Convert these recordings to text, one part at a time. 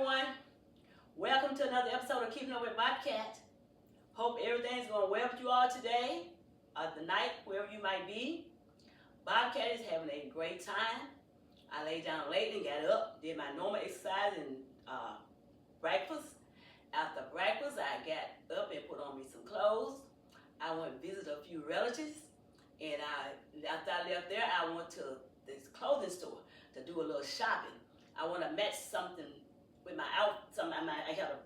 everyone. Welcome to another episode of Keeping Up with Bobcat. Hope everything's going well with you all today, the night, wherever you might be. Bobcat is having a great time. I laid down late and got up, did my normal exercise and breakfast. After breakfast, I got up and put on me some clothes. I went and visited a few relatives, and after I left there, I went to this clothing store to do a little shopping. I want to match something with my I have a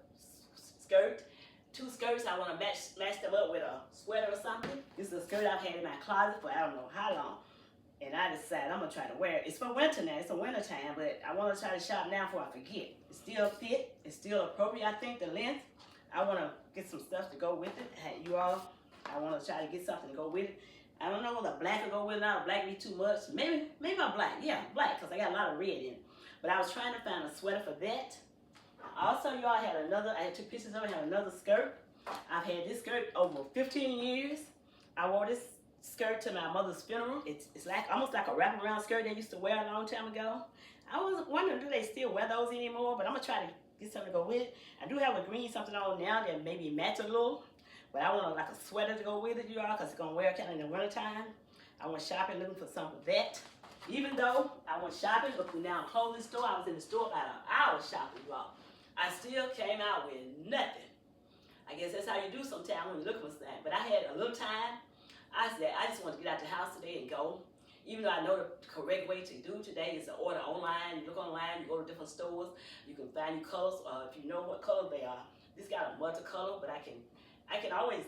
skirt, two skirts. I want to match them up with a sweater or something. This is a skirt I've had in my closet for I don't know how long, and I decided I'm gonna try to wear it. It's for winter now. It's a winter time, but I want to try to shop now before I forget. It's still fit. It's still appropriate. I think the length. I want to get some stuff to go with it. Hey, you all, I want to try to get something to go with it. I don't know whether black will go with it. Not black be too much. Maybe a black. Yeah, black, because I got a lot of red in it. But I was trying to find a sweater for that. Also, you all had another. I took pictures of it. Had another skirt. I've had this skirt over 15 years. I wore this skirt to my mother's funeral. It's like almost like a wraparound skirt they used to wear a long time ago. I was wondering, do they still wear those anymore? But I'm gonna try to get something to go with it. I do have a green something on now that maybe match a little. But I want like a sweater to go with it, you all, because it's going to wear kind of in the wintertime. I went shopping looking for something for that. Even though I went shopping, looking down a clothing store, I was in the store about an hour shopping, you all. I still came out with nothing. I guess that's how you do sometimes when you're looking for something. But I had a little time. I said, I just want to get out the house today and go. Even though I know the correct way to do today is to order online. You look online, you go to different stores. You can find your colors, if you know what color they are. This got a multicolor, but I can always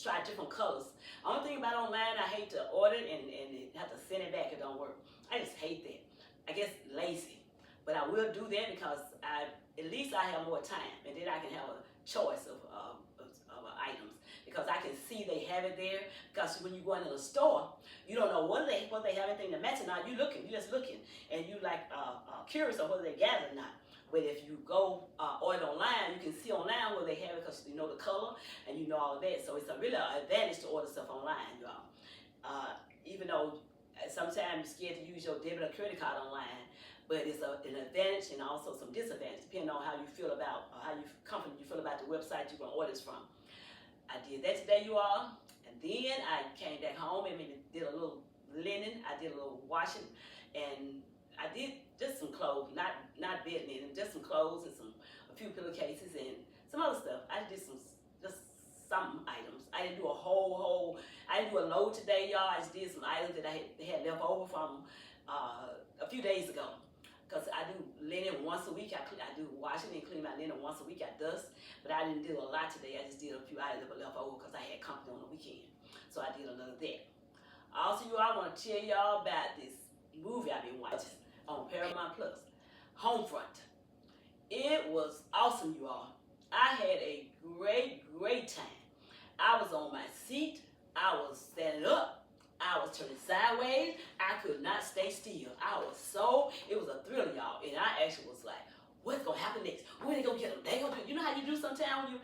try different colors. Only thing about online, I hate to order it and have to send it back. It don't work. I just hate that. I guess lazy. But I will do that because at least I have more time, and then I can have a choice of items because I can see they have it there. Because when you go into the store, you don't know whether they have anything to match or not. You just looking, and you like curious of whether they got it or not. But if you go order online, you can see online where they have it because you know the color and you know all of that. So it's a really advantage to order stuff online, y'all. Even though sometimes you're scared to use your debit or credit card online, but it's an advantage and also some disadvantage depending on how you feel about, how confident you feel about the website you're going to order this from. I did that today, you all. And then I came back home and maybe did a little linen. I did a little washing, and I did just some clothes, not bed linen, just some clothes and a few pillowcases and some other stuff. I did just some items. I didn't do a I didn't do a load today, y'all. I just did some items that I had left over from a few days ago. Because I do linen once a week. I do washing and clean my linen once a week. I dust, but I didn't do a lot today. I just did a few items that were left over because I had company on the weekend. So I did another that. Also, you all, I want to tell y'all about this movie I've been watching on paramountplus, Homefront. It was awesome, you all. I had a great time. I was on my seat. I was standing up. I was turning sideways. I could not stay still. It was a thrill, y'all. And I actually was like, what's going to happen next? When they going to get them? They going to do, you know how you do sometimes when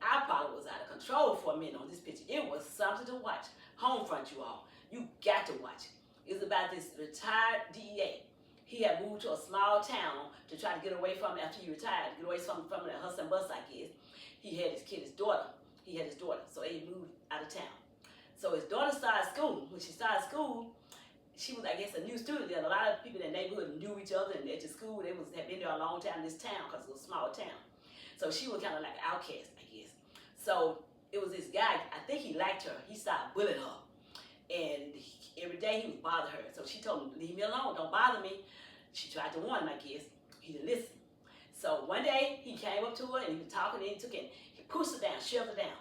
I probably was out of control for a minute on this picture. It was something to watch. Homefront, you all. You got to watch it. It's about this retired DEA. He had moved to a small town to try to get away from after he retired, get away from the hustle and bus, I guess. He had his daughter. He had his daughter, so he moved out of town. So his daughter started school. When she started school, she was, I guess, a new student there. A lot of people in the neighborhood knew each other, and at the school, they had been there a long time in this town because it was a small town. So she was kind of like an outcast, I guess. So it was this guy, I think he liked her. He started bullying her. And every day he would bother her. So she told him, leave me alone, don't bother me. She tried to warn him, I guess. He didn't listen. So one day he came up to her and he was talking, and he took it, he pushed her down, shoved her down.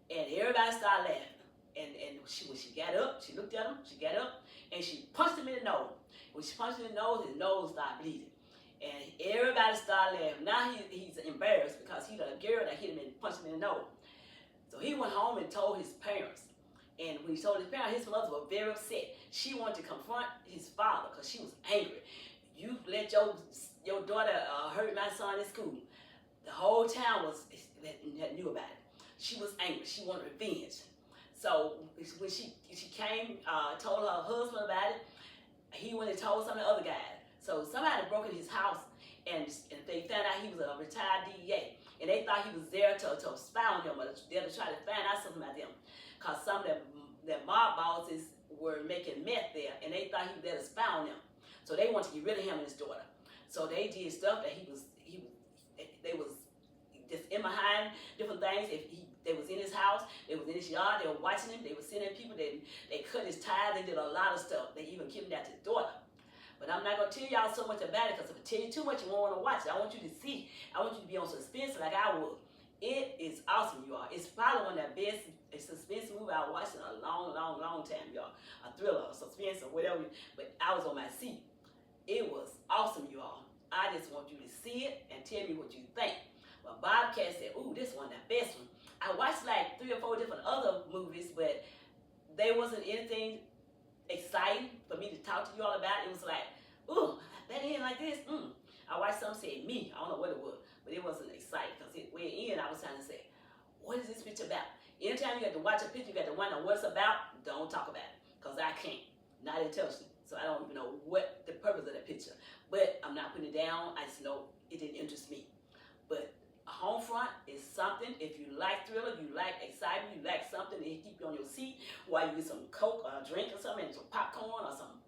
And everybody started laughing. And when she got up, she looked at him, she got up, and she punched him in the nose. When she punched him in the nose, his nose started bleeding. And everybody started laughing. Now he's embarrassed because he's a girl that hit him and punched him in the nose. So he went home and told his parents. And when he told his parents, his mother was very upset. She wanted to confront his father because she was angry. You let your daughter hurt my son in school. The whole town knew about it. She was angry. She wanted revenge. So when she came, told her husband about it, he went and told some of the other guys. So somebody broke in his house and they they found out he was a retired DEA. And they thought he was there to spy on them, or there to try to find out something about them. Because some of their mob bosses were making meth there, and they thought he was there to spy on them. So they wanted to get rid of him and his daughter. So they did stuff that they was just in behind different things. They was in his house, they was in his yard, they were watching him, they were sending people, they cut his tires, they did a lot of stuff. They even kidnapped his daughter. But I'm not going to tell y'all so much about it, because if I tell you too much, you won't want to watch it. I want you to see. I want you to be on suspense like I would. It is awesome, you all. It's probably one of the best suspense movie I watched in a long, long, long time, y'all. A thriller, a suspense, or whatever. But I was on my seat. It was awesome, you all. I just want you to see it and tell me what you think. But Bobcat said, ooh, this one the best one. I watched like 3 or 4 different other movies, but there wasn't anything exciting for me to talk to you all about. It was like, ooh, that end like this. I watched some say me. I don't know what it was, but it wasn't exciting, because when it ended, I was trying to say, what is this picture about? Anytime you got to watch a picture, you got to wonder what it's about. Don't talk about it, because I can't. Not intelligent. So I don't even know what the purpose of that picture. But I'm not putting it down. I just know it didn't interest me. But Homefront is something. If you like thriller, you like excitement, you like something to keep you on your seat while you get some Coke or a drink or something, and some popcorn or some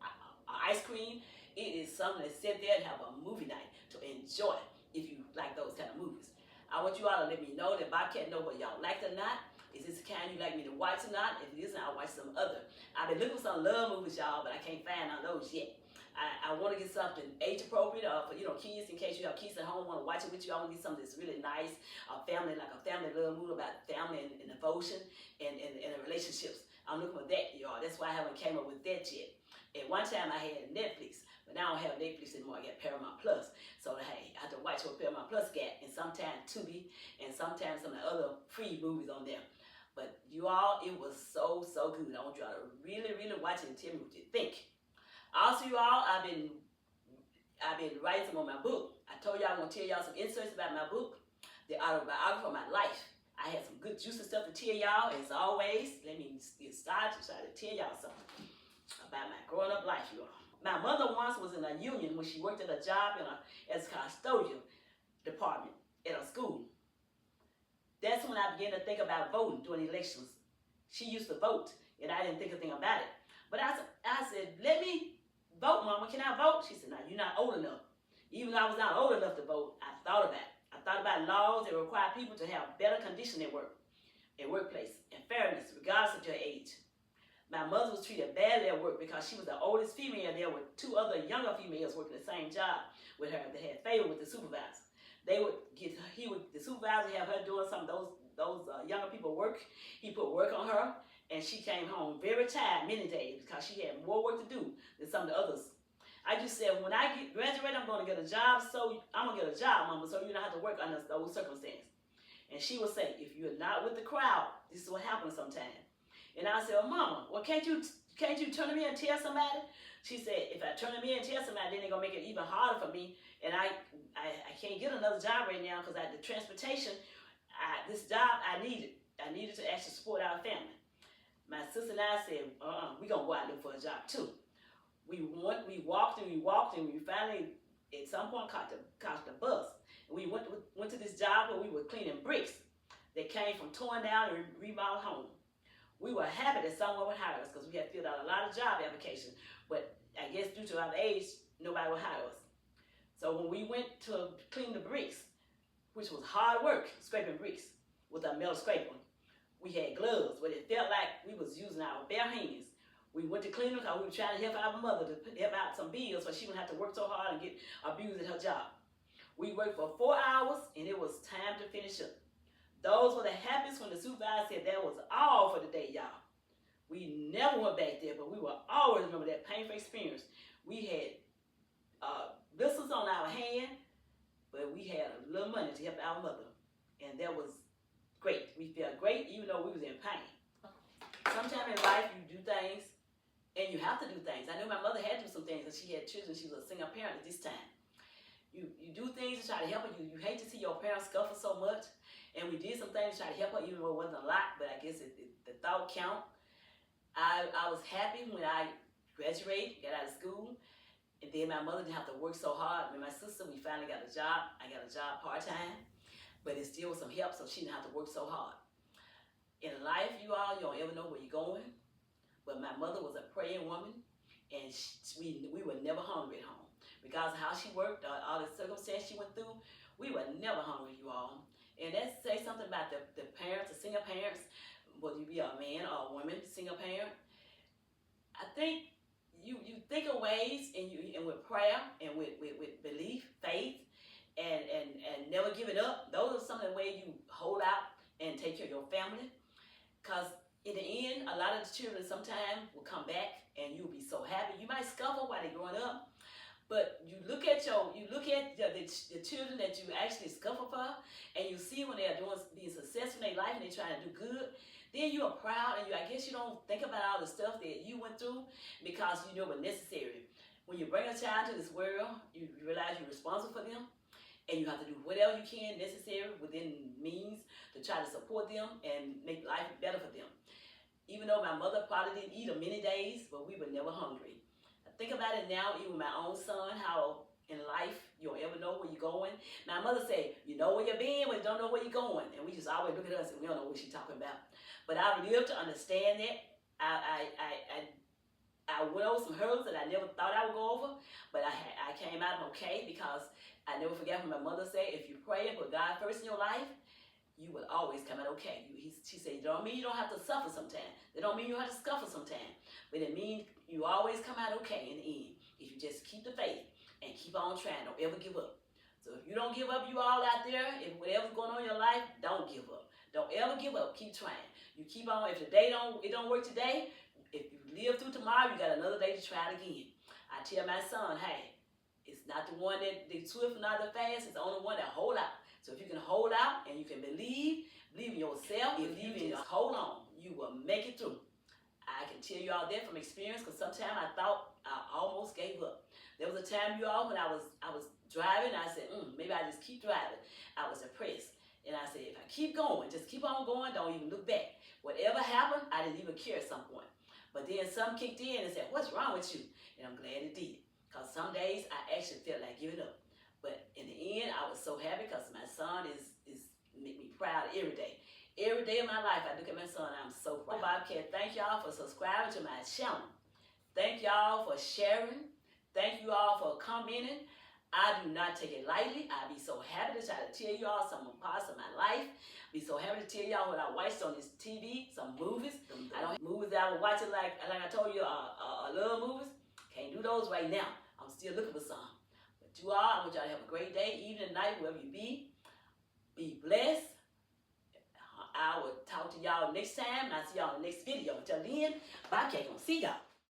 ice cream. It is something to sit there and have a movie night to enjoy if you like those kind of movies. I want you all to let me know that Bobcat know whether y'all like it or not. Is this the kind you like me to watch or not? If it isn't, I'll watch some other. I've been looking for some love movies, y'all, but I can't find none of those yet. I want to get something age appropriate for kids, in case you have kids at home want to watch it with you. I want to get something that's really nice, like a family love movie about family and devotion and relationships. I'm looking for that, y'all. That's why I haven't came up with that yet. At one time I had Netflix, but now I don't have Netflix anymore. I got Paramount+. So hey, I have to watch what Paramount+ got, and sometimes Tubi, and sometimes some of the other free movies on there. But you all, it was so good. I want you all to really watch it and tell me what you think. Also, you all, I've been writing some on my book. I told y'all I'm gonna tell y'all some inserts about my book, the autobiography of my life. I had some good juicy stuff to tell y'all, as always. Let me get started to try to tell y'all something about my growing up life, you all. My mother once was in a union when she worked at a job as a custodian department at a school. That's when I began to think about voting during elections. She used to vote, and I didn't think a thing about it. But I said, let me vote, Mama. Can I vote? She said, no, you're not old enough. Even though I was not old enough to vote, I thought about it. I thought about laws that require people to have better conditions at workplace, and fairness, regardless of your age. My mother was treated badly at work because she was the oldest female there, with 2 other younger females working the same job with her that had favor with the supervisor. The supervisor have her doing some of those younger people work. He put work on her, and she came home very tired many days because she had more work to do than some of the others. I just said, when I graduate, I'm going to get a job, so I'm going to get a job, Mama, so you don't have to work under those circumstances. And she would say, if you're not with the crowd, this is what happens sometimes. And I said, well, Mama, well, can't you turn to me and tell somebody? She said, if I turn to me and tell somebody, then they're going to make it even harder for me. And I can't get another job right now because the transportation, this job, I needed. I needed to actually support our family. My sister and I said, we're going to go out and look for a job too. We walked, and we finally, at some point, caught the bus. And we went to this job where we were cleaning bricks that came from torn down and remodeled home. We were happy that someone would hire us because we had filled out a lot of job applications, but I guess due to our age, nobody would hire us. So when we went to clean the bricks, which was hard work, scraping bricks with a metal scraper, we had gloves, but it felt like we was using our bare hands. We went to clean them because we were trying to help our mother to help out some bills so she wouldn't have to work so hard and get abused at her job. We worked for 4 hours, and it was time to finish up. Those were the happiest when the supervisor said that was all for the day, y'all. We never went back there, but we will always remember that painful experience. We had blisters on our hand, but we had a little money to help our mother, and that was great. We felt great even though we was in pain. Sometimes in life you do things, and you have to do things. I knew my mother had to do some things because she had children. She was a single parent at this time. You do things to try to help her. You hate to see your parents suffer so much. And we did some things to try to help her, even though it wasn't a lot, but I guess the thought count. I was happy when I graduated, got out of school. And then my mother didn't have to work so hard. When my sister, we finally got a job. I got a job part-time, but it still was some help, so she didn't have to work so hard. In life, you don't ever know where you're going. But my mother was a praying woman, and we were never hungry at home. Because of how she worked, all the circumstances she went through, we were never hungry, you all. And that says something about the parents, the single parents, whether you be a man or a woman, single parent. I think you think of ways, and with prayer and with belief, faith, and never giving up. Those are some of the ways you hold out and take care of your family. Because in the end, a lot of the children sometimes will come back and you'll be so happy. You might scuffle while they're growing up, but you look at the children that you actually scuffle for, and you see when they're being successful in their life and they're trying to do good. Then you are proud, and I guess you don't think about all the stuff that you went through because you know it was necessary. When you bring a child to this world, you realize you're responsible for them, and you have to do whatever you can necessary within means to try to support them and make life better for them. Even though my mother probably didn't eat many days, but we were never hungry. I think about it now, even with my own son, how in life you don't ever know where you're going. My mother said, you know where you're being, but you don't know where you're going. And we just always look at us and we don't know what she's talking about. But I lived to understand that. I went over some hurdles that I never thought I would go over, but I came out okay because I never forget when my mother said, if you pray and put God first in your life, you will always come out okay. She said, it don't mean you don't have to suffer sometimes. It don't mean you have to scuffle sometimes. But it means you always come out okay in the end. If you just keep the faith and keep on trying, don't ever give up. So if you don't give up, you all out there, if whatever's going on in your life, don't give up. Don't ever give up. Keep trying. You keep on. If it don't work today, if you live through tomorrow, you got another day to try it again. I tell my son, hey, it's not the one that the swift, not the fast. It's the only one that hold out. So if you can hold out and you can believe in yourself, believe in hold on, you will make it through. I can tell you all that from experience, because sometimes I thought I almost gave up. There was a time, you all, when I was driving, I said, maybe I just keep driving. I was depressed. And I said, if I keep going, just keep on going, don't even look back. Whatever happened, I didn't even care at some point. But then some kicked in and said, what's wrong with you? And I'm glad it did. Because some days I actually felt like giving up. But in the end, I was so happy because my son is make me proud every day. Every day of my life, I look at my son, I'm so proud. Bobcat, thank y'all for subscribing to my channel. Thank y'all for sharing. Thank you all for commenting. I do not take it lightly. I be so happy to try to tell you all some parts of my life. Be so happy to tell y'all what I watched on this TV, some movies. I don't movies that I was watching like I told you, I love movies. Can't do those right now. I'm still looking for some. But you all, I want y'all to have a great day, evening, night, wherever you be. Be blessed. I will talk to y'all next time, and I'll see y'all in the next video. Until then, bye, Kate. Gonna see y'all.